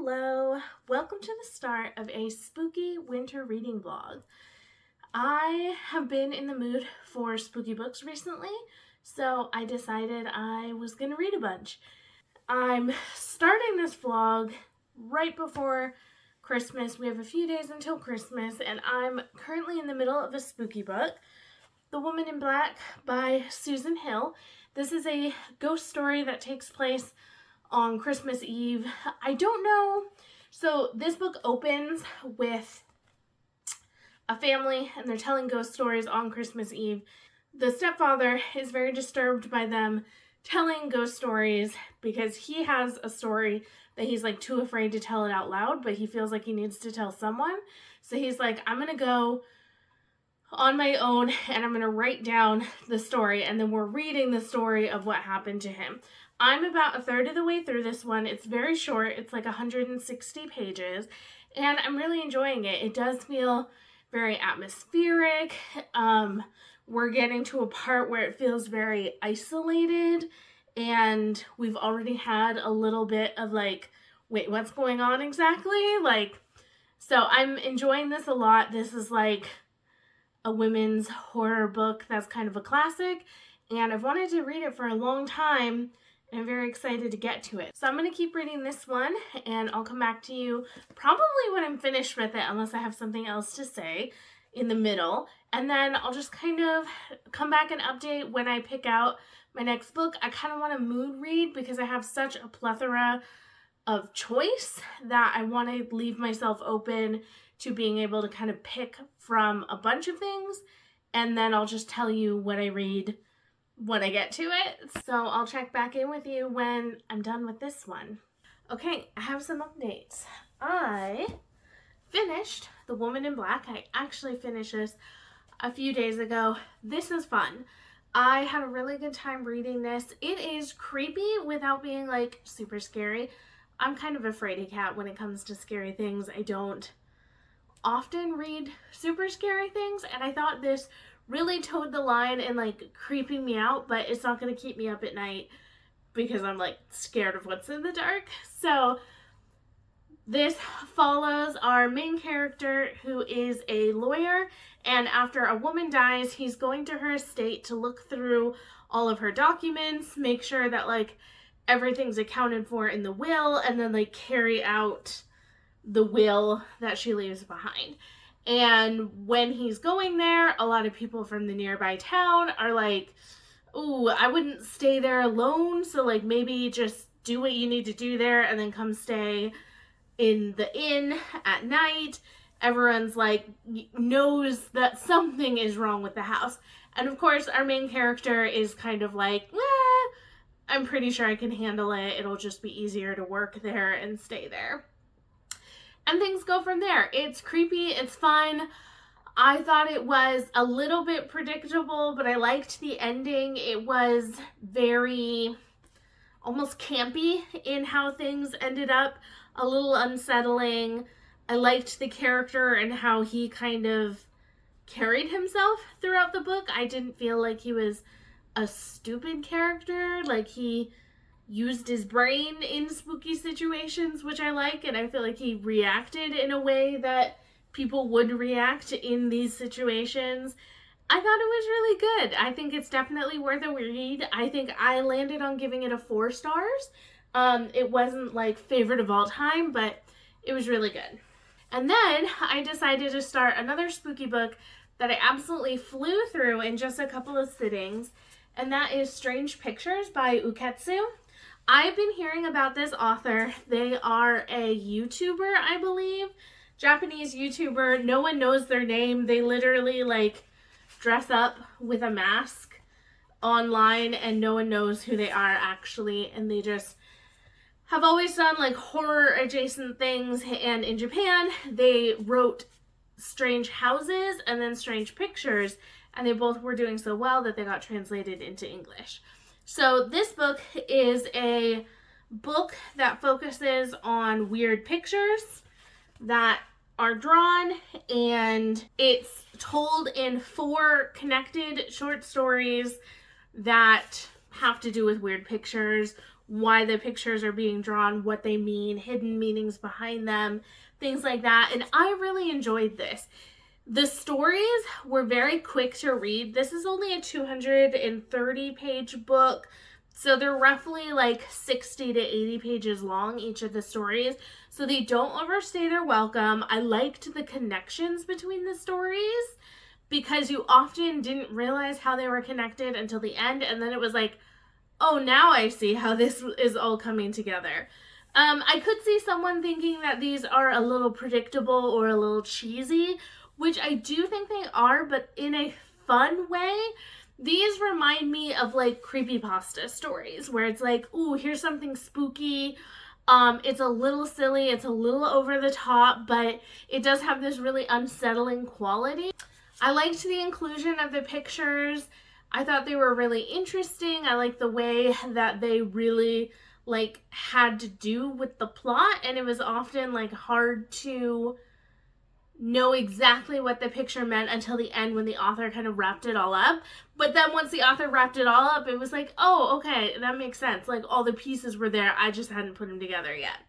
Hello, welcome to the start of a spooky winter reading vlog. I have been in the mood for spooky books recently, so I decided I was going to read a bunch. I'm starting this vlog right before Christmas. We have a few days until Christmas, and I'm currently in the middle of a spooky book, The Woman in Black by Susan Hill. This is a ghost story that takes place on Christmas Eve. I don't know. So this book opens with a family and they're telling ghost stories on Christmas Eve. The stepfather is very disturbed by them telling ghost stories because he has a story that he's like too afraid to tell it out loud, but he feels like he needs to tell someone. So he's like, I'm gonna go on my own and I'm going to write down the story, and then we're reading the story of what happened to him. I'm about a third of the way through this one. It's very short. It's like 160 pages and I'm really enjoying it. It does feel very atmospheric. We're getting to a part where it feels very isolated and we've already had a little bit of like, wait, what's going on exactly? So I'm enjoying this a lot. This is like a women's horror book that's kind of a classic, and I've wanted to read it for a long time and I'm very excited to get to it. So I'm going to keep reading this one and I'll come back to you probably when I'm finished with it, unless I have something else to say in the middle, and then I'll just kind of come back and update when I pick out my next book. I kind of want to mood read because I have such a plethora of choice that I want to leave myself open to being able to kind of pick from a bunch of things, and then I'll just tell you what I read when I get to it. So I'll check back in with you when I'm done with this one. Okay, I have some updates. I finished The Woman in Black. I actually finished this a few days ago. This is fun. I had a really good time reading this. It is creepy without being like super scary. I'm kind of a fraidy cat when it comes to scary things. I don't often read super scary things, and I thought this really towed the line in like creeping me out, but it's not going to keep me up at night because I'm like scared of what's in the dark. So this follows our main character, who is a lawyer, and after a woman dies, he's going to her estate to look through all of her documents, make sure that like everything's accounted for in the will, and then like carry out the will that she leaves behind. And when he's going there, a lot of people from the nearby town are like, ooh, I wouldn't stay there alone, so like maybe just do what you need to do there and then come stay in the inn at night. Everyone's like knows that something is wrong with the house, and of course our main character is kind of like, I'm pretty sure I can handle it, it'll just be easier to work there and stay there. And things go from there. It's creepy, it's fun. I thought it was a little bit predictable, but I liked the ending. It was very almost campy in how things ended up, a little unsettling. I liked the character and how he kind of carried himself throughout the book. I didn't feel like he was a stupid character. Like, he used his brain in spooky situations, which I like, and I feel like he reacted in a way that people would react in these situations. I thought it was really good. I think it's definitely worth a read. I think I landed on giving it a 4 stars. It wasn't like favorite of all time, but it was really good. And then I decided to start another spooky book that I absolutely flew through in just a couple of sittings, and that is Strange Pictures by Uketsu. I've been hearing about this author. They are a YouTuber, I believe. Japanese YouTuber. No one knows their name. They literally like dress up with a mask online and no one knows who they are actually. And they just have always done like horror adjacent things. And in Japan, they wrote Strange Houses and then Strange Pictures. And they both were doing so well that they got translated into English. So this book is a book that focuses on weird pictures that are drawn, and it's told in 4 connected short stories that have to do with weird pictures. why the pictures are being drawn, what they mean, hidden meanings behind them, things like that. And I really enjoyed this. The stories were very quick to read. This is only a 230-page book, so they're roughly like 60 to 80 pages long, each of the stories. So they don't overstay their welcome. I liked the connections between the stories because you often didn't realize how they were connected until the end, and then it was like, oh, now I see how this is all coming together. I could see someone thinking that these are a little predictable or a little cheesy, which I do think they are, but in a fun way. These remind me of like creepypasta stories where it's like, ooh, here's something spooky. It's a little silly, it's a little over the top, but it does have this really unsettling quality. I liked the inclusion of the pictures. I thought they were really interesting. I liked the way that they really like had to do with the plot, and it was often like hard to know exactly what the picture meant until the end when the author kind of wrapped it all up. But then once the author wrapped it all up, it was like, oh, okay, that makes sense. Like all the pieces were there. I just hadn't put them together yet.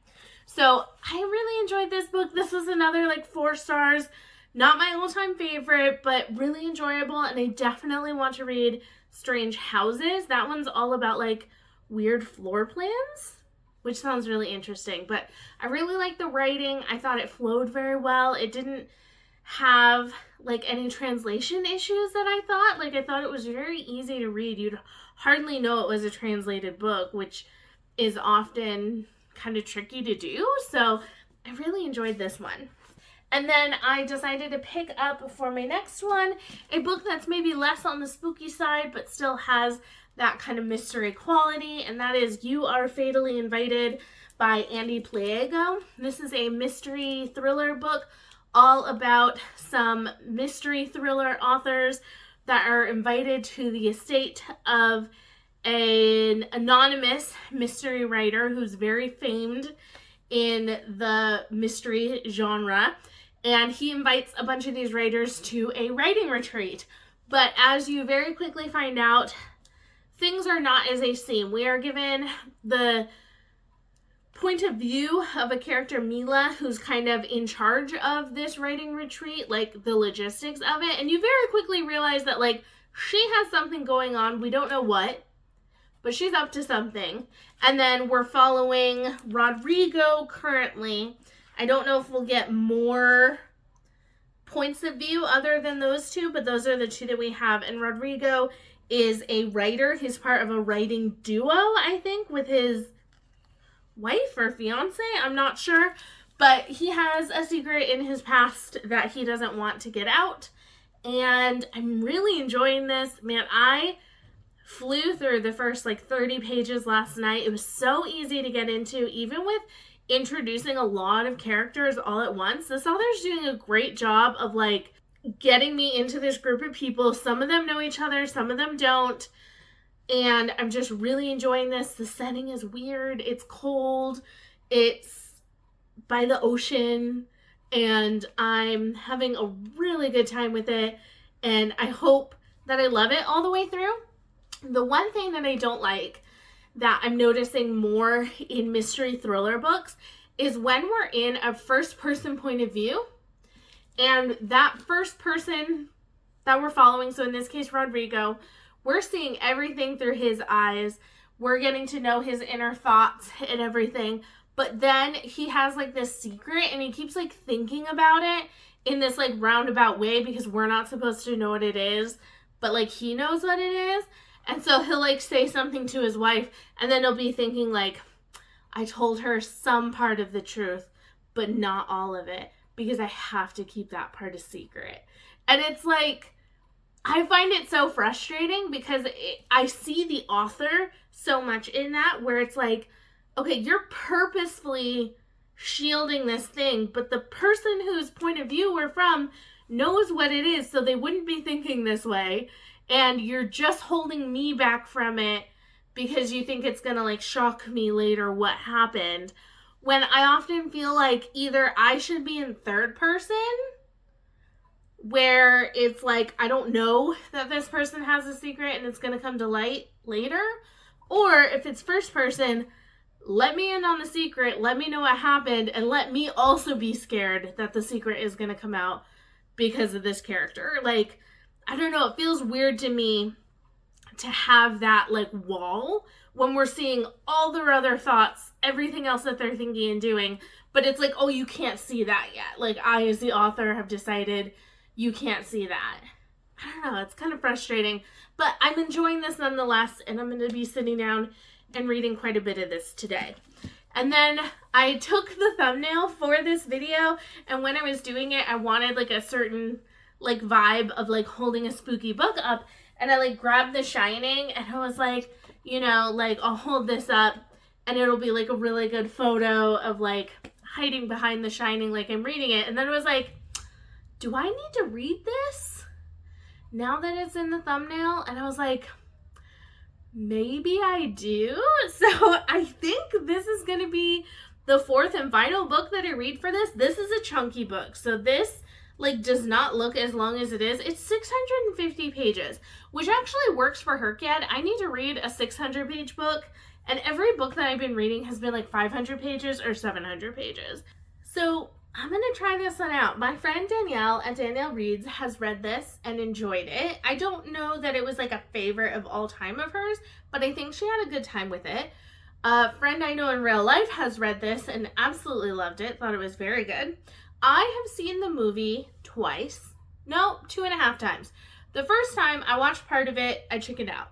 So I really enjoyed this book. This was another like 4 stars. Not my all-time favorite, but really enjoyable. And I definitely want to read Strange Houses. That one's all about like weird floor plans, which sounds really interesting. But I really liked the writing. I thought it flowed very well. It didn't have like any translation issues that I thought. Like I thought it was very easy to read. You'd hardly know it was a translated book, which is often kind of tricky to do. So I really enjoyed this one. And then I decided to pick up for my next one a book that's maybe less on the spooky side, but still has that kind of mystery quality, and that is You Are Fatally Invited by Andy Pliego. This is a mystery thriller book all about some mystery thriller authors that are invited to the estate of an anonymous mystery writer who's very famed in the mystery genre. And he invites a bunch of these writers to a writing retreat. But as you very quickly find out, things are not as they seem. We are given the point of view of a character, Mila, who's kind of in charge of this writing retreat, like the logistics of it. And you very quickly realize that like she has something going on. We don't know what, but she's up to something. And then we're following Rodrigo currently. I don't know if we'll get more points of view other than those two, but those are the two that we have. And Rodrigo is a writer. He's part of a writing duo, I think, with his wife or fiance. I'm not sure. But he has a secret in his past that he doesn't want to get out. And I'm really enjoying this. Man, I flew through the first like 30 pages last night. It was so easy to get into, even with introducing a lot of characters all at once. This author's doing a great job of like getting me into this group of people. Some of them know each other, some of them don't. And I'm just really enjoying this. The setting is weird. It's cold. It's by the ocean. And I'm having a really good time with it. And I hope that I love it all the way through. The one thing that I don't like that I'm noticing more in mystery thriller books is when we're in a first person point of view, and that first person that we're following, so in this case Rodrigo, we're seeing everything through his eyes. We're getting to know his inner thoughts and everything, but then he has like this secret and he keeps like thinking about it in this like roundabout way because we're not supposed to know what it is, but like he knows what it is. And so he'll like say something to his wife and then he'll be thinking like, I told her some part of the truth, but not all of it because I have to keep that part a secret. And it's like, I find it so frustrating because I see the author so much in that where it's like, okay, you're purposefully shielding this thing, but the person whose point of view we're from knows what it is, so they wouldn't be thinking this way. And you're just holding me back from it because you think it's going to like shock me later what happened. When I often feel like either I should be in third person where it's like, I don't know that this person has a secret and it's going to come to light later, Or if it's first person, let me in on the secret, let me know what happened, and let me also be scared that the secret is going to come out because of this character. Like, I don't know, it feels weird to me to have that like wall when we're seeing all their other thoughts, everything else that they're thinking and doing, but it's like, oh, you can't see that yet. Like, I as the author have decided you can't see that. I don't know, it's kind of frustrating, but I'm enjoying this nonetheless, and I'm going to be sitting down and reading quite a bit of this today. And then I took the thumbnail for this video, and when I was doing it, I wanted like a certain like vibe of like holding a spooky book up, and I like grabbed The Shining, and I was like, you know, like I'll hold this up and it'll be like a really good photo of like hiding behind The Shining like I'm reading it. And then I was like, do I need to read this now that it's in the thumbnail? And I was like, maybe I do. So I think this is going to be the fourth and final book that I read for this. This is a chunky book. So this like does not look as long as it is. It's 650 pages, which actually works for Herkyad. I need to read a 600-page book, and every book that I've been reading has been like 500 pages or 700 pages. So I'm going to try this one out. My friend Danielle at Danielle Reads has read this and enjoyed it. I don't know that it was like a favorite of all time of hers, but I think she had a good time with it. A friend I know in real life has read this and absolutely loved it, thought it was very good. I have seen the movie twice. No, 2.5 times. The first time I watched part of it, I chickened out.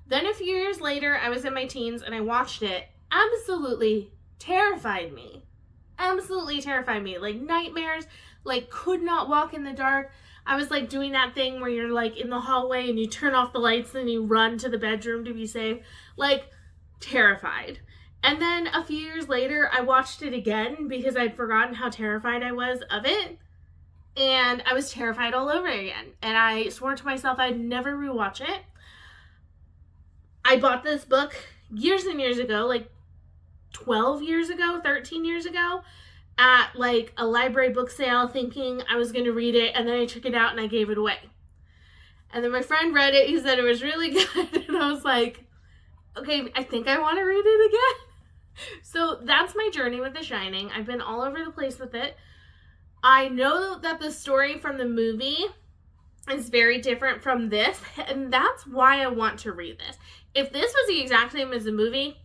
Then a few years later, I was in my teens and I watched it. Absolutely terrified me. Absolutely terrified me. Like nightmares, like could not walk in the dark. I was like doing that thing where you're like in the hallway and you turn off the lights and you run to the bedroom to be safe. Like terrified. And then a few years later, I watched it again because I'd forgotten how terrified I was of it. And I was terrified all over again. And I swore to myself I'd never rewatch it. I bought this book years and years ago, like 12 years ago, 13 years ago, at like a library book sale thinking I was going to read it. And then I took it out and I gave it away. And then my friend read it. He said it was really good. And I was like, okay, I think I want to read it again. So that's my journey with The Shining. I've been all over the place with it. I know that the story from the movie is very different from this, and that's why I want to read this. If this was the exact same as the movie,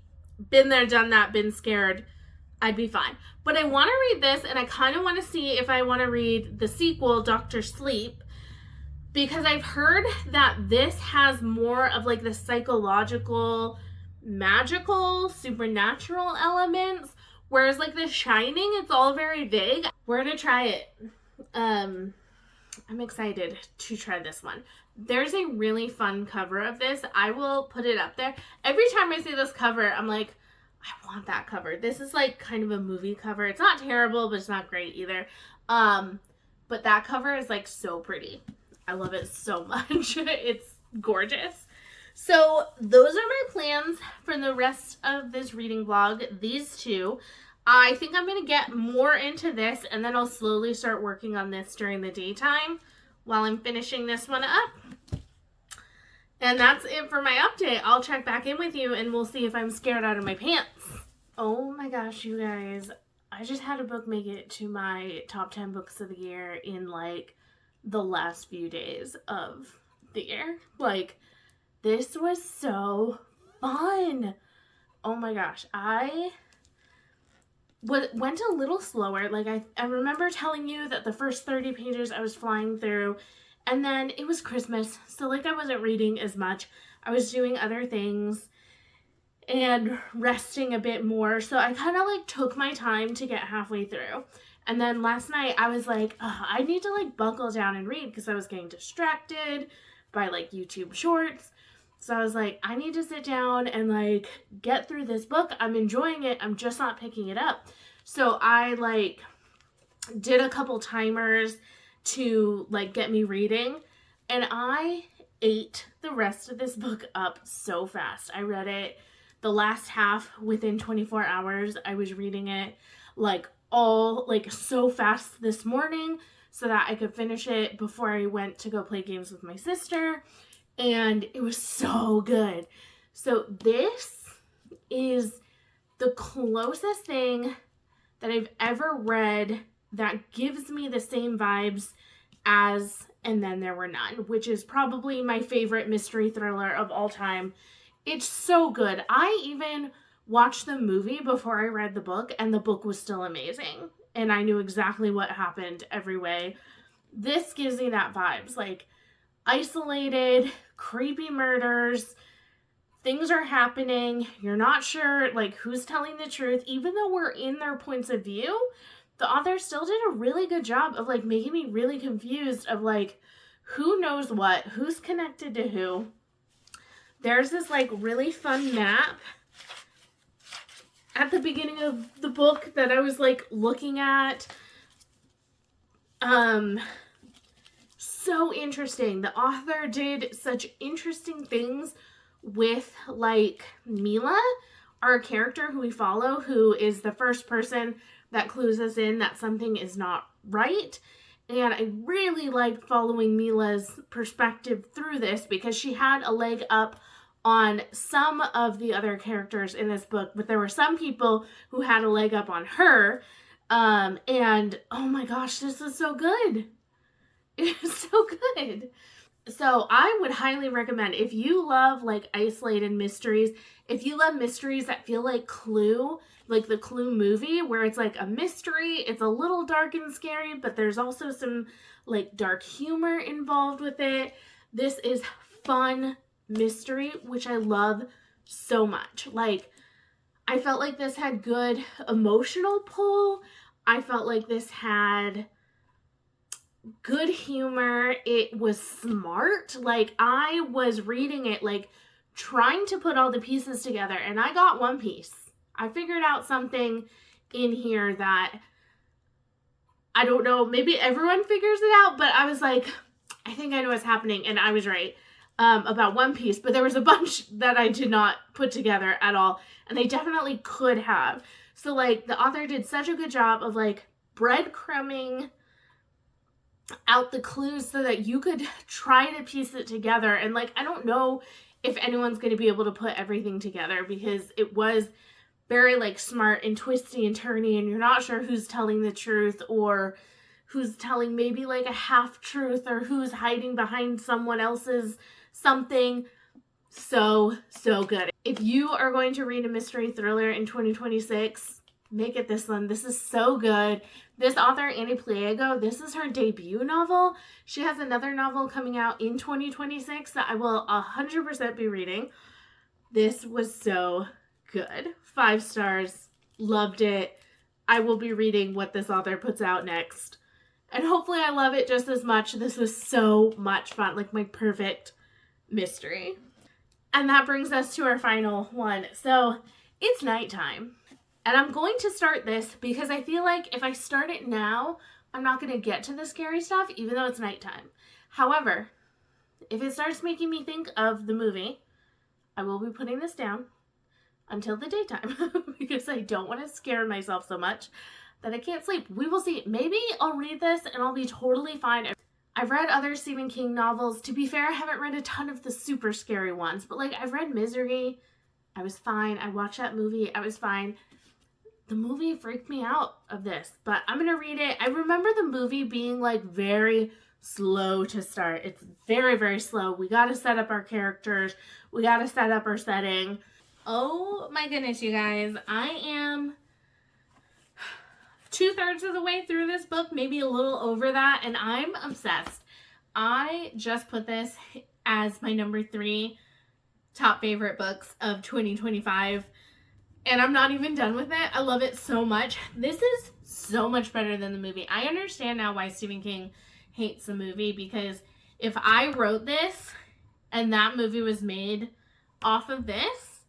been there, done that, been scared, I'd be fine. But I want to read this, and I kind of want to see if I want to read the sequel, Dr. Sleep, because I've heard that this has more of like the psychological, magical, supernatural elements, whereas like The Shining, it's all very vague. We're gonna try it. I'm excited to try this one. There's a really fun cover of this. I will put it up there. Every time I see this cover, I'm like, I want that cover. This is like kind of a movie cover. It's not terrible, but it's not great either. But that cover is like so pretty. I love it so much. It's gorgeous. So those are my plans for the rest of this reading vlog, these two. I think I'm going to get more into this, and then I'll slowly start working on this during the daytime while I'm finishing this one up. And that's it for my update. I'll check back in with you, and we'll see if I'm scared out of my pants. Oh my gosh, you guys. I just had a book make it to my top 10 books of the year in, like, the last few days of the year. Like, this was so fun. Oh my gosh. I went a little slower. Like, I remember telling you that the first 30 pages I was flying through, and then it was Christmas, so like I wasn't reading as much. I was doing other things and resting a bit more, so I kind of like took my time to get halfway through. And then last night I was like, I need to like buckle down and read because I was getting distracted by like YouTube shorts. So I was like, I need to sit down and like get through this book. I'm enjoying it. I'm just not picking it up. So I like did a couple timers to like get me reading, and I ate the rest of this book up so fast. I read it the last half within 24 hours. I was reading it like all like so fast this morning so that I could finish it before I went to go play games with my sister. And it was so good. So this is the closest thing that I've ever read that gives me the same vibes as And Then There Were None, which is probably my favorite mystery thriller of all time. It's so good. I even watched the movie before I read the book, and the book was still amazing. And I knew exactly what happened every way. This gives me that vibes, like isolated, creepy murders, things are happening, you're not sure like who's telling the truth. Even though we're in their points of view, the author still did a really good job of like making me really confused of like who knows what, who's connected to who. There's this like really fun map at the beginning of the book that I was like looking at. So interesting. The author did such interesting things with like Mila, our character who we follow, who is the first person that clues us in that something is not right. And I really liked following Mila's perspective through this because she had a leg up on some of the other characters in this book, but there were some people who had a leg up on her. And oh my gosh, this is so good. It's so good. So I would highly recommend, if you love like isolated mysteries, if you love mysteries that feel like Clue, like the Clue movie, where it's like a mystery, it's a little dark and scary, but there's also some like dark humor involved with it. This is fun mystery, which I love so much. Like, I felt like this had good emotional pull. I felt like this had good humor. It was smart. Like, I was reading it like trying to put all the pieces together, and I got one piece. I figured out something in here that I don't know, maybe everyone figures it out, but I was like, I think I know what's happening, and I was right about one piece, but there was a bunch that I did not put together at all, and I definitely could have. So like the author did such a good job of like breadcrumbing out the clues so that you could try to piece it together. And like, I don't know if anyone's going to be able to put everything together because it was very like smart and twisty and turny, and you're not sure who's telling the truth or who's telling maybe like a half truth or who's hiding behind someone else's something. So good. If you are going to read a mystery thriller in 2026, make it this one. This is so good. This author, Annie Pliego, this is her debut novel. She has another novel coming out in 2026 that I will 100% be reading. This was so good. 5 stars. Loved it. I will be reading what this author puts out next. And hopefully I love it just as much. This was so much fun. Like my perfect mystery. And that brings us to our final one. So it's nighttime. And I'm going to start this because I feel like if I start it now, I'm not going to get to the scary stuff, even though it's nighttime. However, if it starts making me think of the movie, I will be putting this down until the daytime because I don't want to scare myself so much that I can't sleep. We will see. Maybe I'll read this and I'll be totally fine. I've read other Stephen King novels. To be fair, I haven't read a ton of the super scary ones, but like I've read Misery. I was fine. I watched that movie. I was fine. The movie freaked me out of this, but I'm going to read it. I remember the movie being like very slow to start. It's very, very slow. We got to set up our characters. We got to set up our setting. Oh my goodness, you guys. I am 2/3 of the way through this book, maybe a little over that, and I'm obsessed. I just put this as my number 3 top favorite books of 2025, and I'm not even done with it. I love it so much. This is so much better than the movie. I understand now why Stephen King hates the movie, because if I wrote this and that movie was made off of this,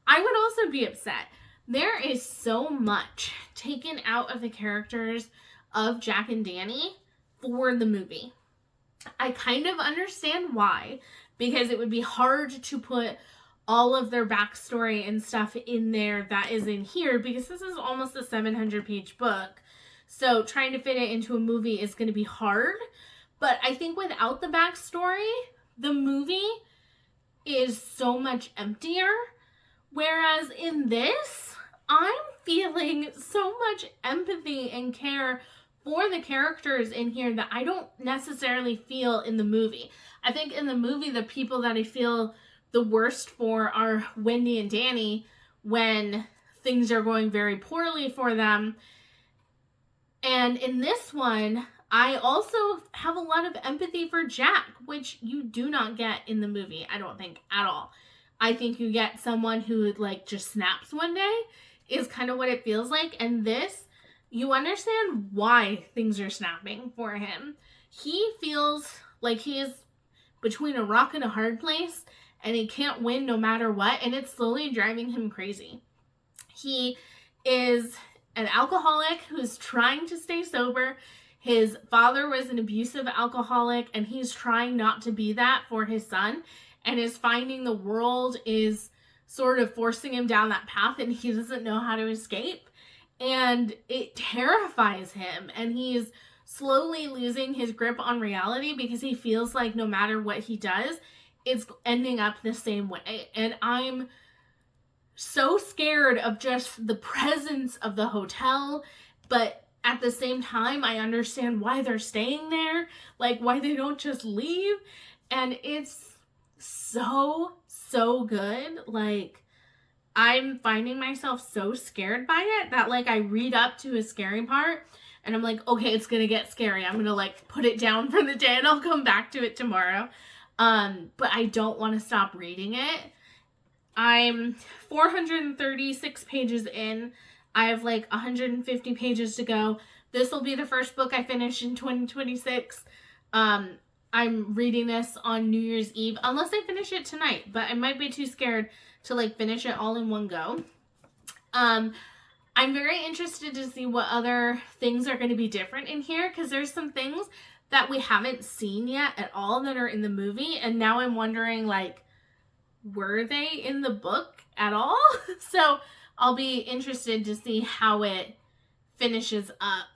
I would also be upset. There is so much taken out of the characters of Jack and Danny for the movie. I kind of understand why, because it would be hard to put all of their backstory and stuff in there that is in here, because this is almost a 700-page book. So trying to fit it into a movie is going to be hard. But I think without the backstory, the movie is so much emptier. Whereas in this, I'm feeling so much empathy and care for the characters in here that I don't necessarily feel in the movie. I think in the movie, the people that I feel the worst for are Wendy and Danny when things are going very poorly for them. And in this one, I also have a lot of empathy for Jack, which you do not get in the movie, I don't think, at all. I think you get someone who like just snaps one day is kind of what it feels like. And this, you understand why things are snapping for him. He feels like he is between a rock and a hard place and he can't win no matter what. And it's slowly driving him crazy. He is an alcoholic who's trying to stay sober. His father was an abusive alcoholic and he's trying not to be that for his son, and is finding the world is sort of forcing him down that path and he doesn't know how to escape, and it terrifies him, and he's slowly losing his grip on reality because he feels like no matter what he does, it's ending up the same way. And I'm so scared of just the presence of the hotel, but at the same time, I understand why they're staying there, like why they don't just leave. And it's so good. Like, I'm finding myself so scared by it that like I read up to a scary part and I'm like, okay, it's gonna get scary. I'm gonna like put it down for the day and I'll come back to it tomorrow. But I don't want to stop reading it. I'm 436 pages in. I have like 150 pages to go. This will be the first book I finish in 2026. I'm reading this on New Year's Eve, unless I finish it tonight, but I might be too scared to like finish it all in one go. I'm very interested to see what other things are going to be different in here, because there's some things that we haven't seen yet at all that are in the movie, and now I'm wondering, like, were they in the book at all? So I'll be interested to see how it finishes up.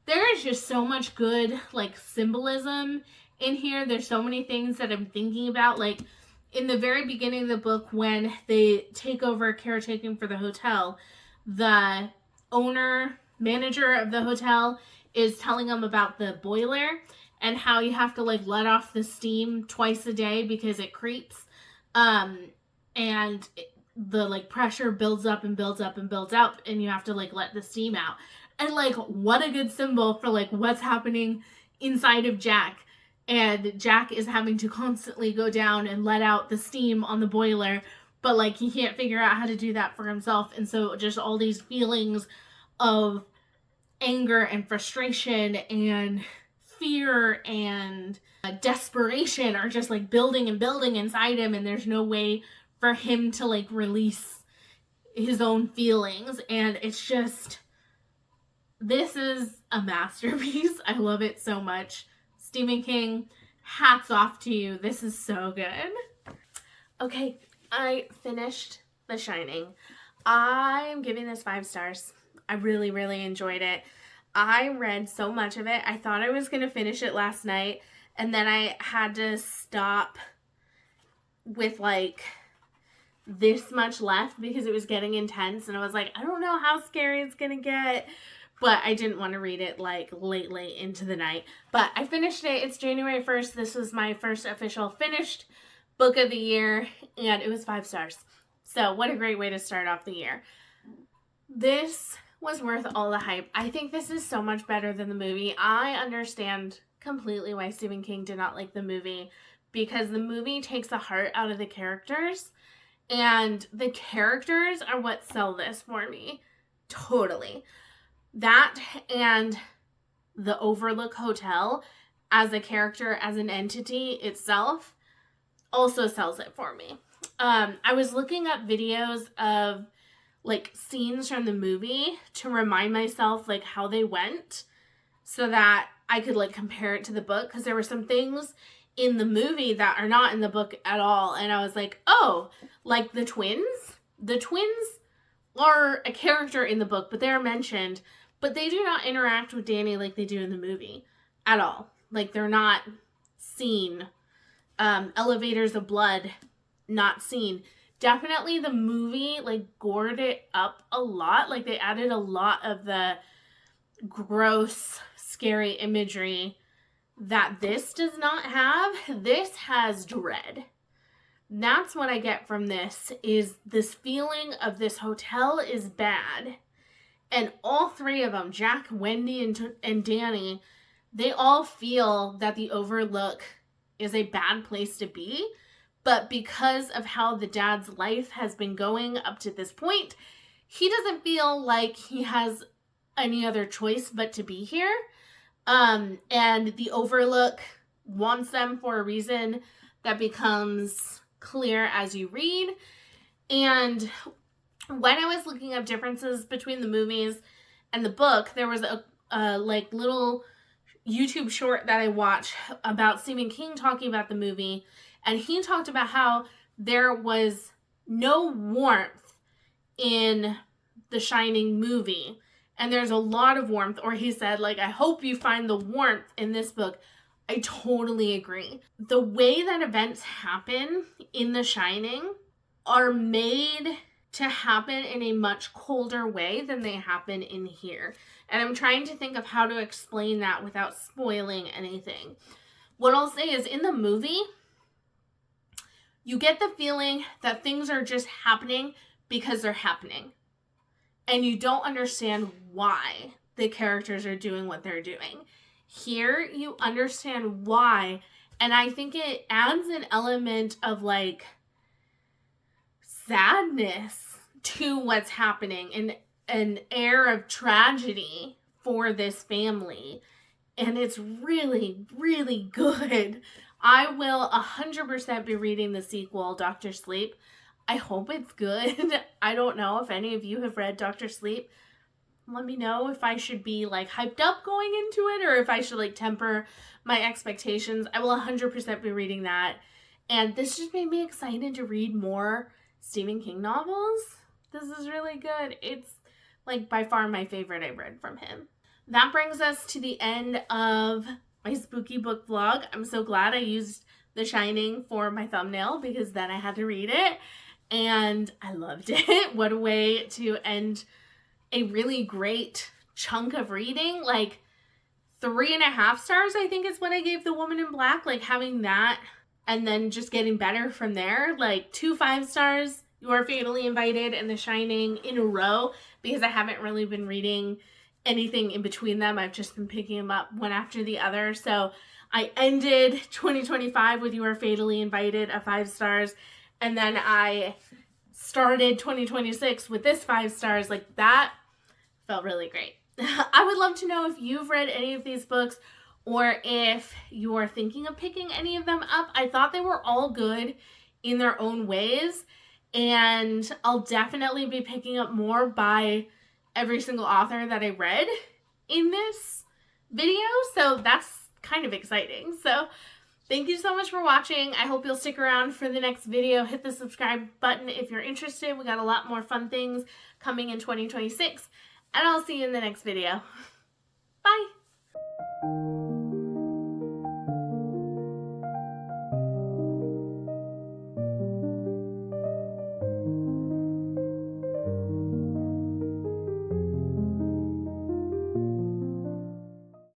There is just so much good, like, symbolism in here. There's so many things that I'm thinking about. Like, in the very beginning of the book, when they take over caretaking for the hotel, the manager of the hotel is telling them about the boiler and how you have to, like, let off the steam twice a day because it creeps. The, like, pressure builds up and builds up and builds up, and you have to, like, let the steam out. And, like, what a good symbol for, like, what's happening inside of Jack. And Jack is having to constantly go down and let out the steam on the boiler, but, like, he can't figure out how to do that for himself. And so just all these feelings of anger and frustration and fear and desperation are just, like, building and building inside him, and there's no way for him to, like, release his own feelings. And it's just, this is a masterpiece. I love it so much. Stephen King, hats off to you. This is so good. Okay, I finished The Shining. I'm giving this 5 stars. I really, really enjoyed it. I read so much of it. I thought I was going to finish it last night, and then I had to stop with, like, this much left because it was getting intense, and I was like, I don't know how scary it's going to get. But I didn't want to read it, like, late into the night. But I finished it. It's January 1st. This was my first official finished book of the year. And it was 5 stars. So what a great way to start off the year. This was worth all the hype. I think this is so much better than the movie. I understand completely why Stephen King did not like the movie. Because the movie takes the heart out of the characters. And the characters are what sell this for me. Totally. That and the Overlook Hotel as a character, as an entity itself, also sells it for me. I was looking up videos of, like, scenes from the movie to remind myself, like, how they went so that I could, like, compare it to the book, because there were some things in the movie that are not in the book at all, and I was like, oh, like the twins? The twins are a character in the book, but they're mentioned, but they do not interact with Danny like they do in the movie at all. Like, they're not seen elevators of blood not seen. Definitely the movie like gored it up a lot. Like they added a lot of the gross, scary imagery that this does not have. This has dread. That's what I get from this, is this feeling of this hotel is bad. And all three of them, Jack, Wendy, and Danny, they all feel that the Overlook is a bad place to be. But because of how the dad's life has been going up to this point, he doesn't feel like he has any other choice but to be here. And the Overlook wants them for a reason that becomes clear as you read. And when I was looking up differences between the movies and the book, there was a like little YouTube short that I watched about Stephen King talking about the movie, and he talked about how there was no warmth in the Shining movie, and there's a lot of warmth, or he said, like, I hope you find the warmth in this book. I totally agree. The way that events happen in The Shining are made to happen in a much colder way than they happen in here. And I'm trying to think of how to explain that without spoiling anything. What I'll say is, in the movie, you get the feeling that things are just happening because they're happening. And you don't understand why the characters are doing what they're doing. Here, you understand why. And I think it adds an element of, like, sadness to what's happening, and an air of tragedy for this family. And it's really, really good. I will 100% be reading the sequel, Dr. Sleep. I hope it's good. I don't know if any of you have read Dr. Sleep. Let me know if I should be like hyped up going into it, or if I should like temper my expectations. I will 100% be reading that. And this just made me excited to read more Stephen King novels. This is really good. It's like by far my favorite I've read from him. That brings us to the end of my spooky book vlog. I'm so glad I used The Shining for my thumbnail, because then I had to read it and I loved it. What a way to end a really great chunk of reading. Like 3.5 stars, I think, is what I gave The Woman in Black. Like having that and then just getting better from there. Like 2 5 stars, You Are Fatally Invited, and The Shining in a row, because I haven't really been reading anything in between them. I've just been picking them up one after the other. So I ended 2025 with You Are Fatally Invited at 5 stars. And then I started 2026 with this 5 stars. Like, that felt really great. I would love to know if you've read any of these books, or if you're thinking of picking any of them up. I thought they were all good in their own ways, and I'll definitely be picking up more by every single author that I read in this video, so that's kind of exciting. So thank you so much for watching. I hope you'll stick around for the next video. Hit the subscribe button if you're interested. We got a lot more fun things coming in 2026, and I'll see you in the next video. Bye!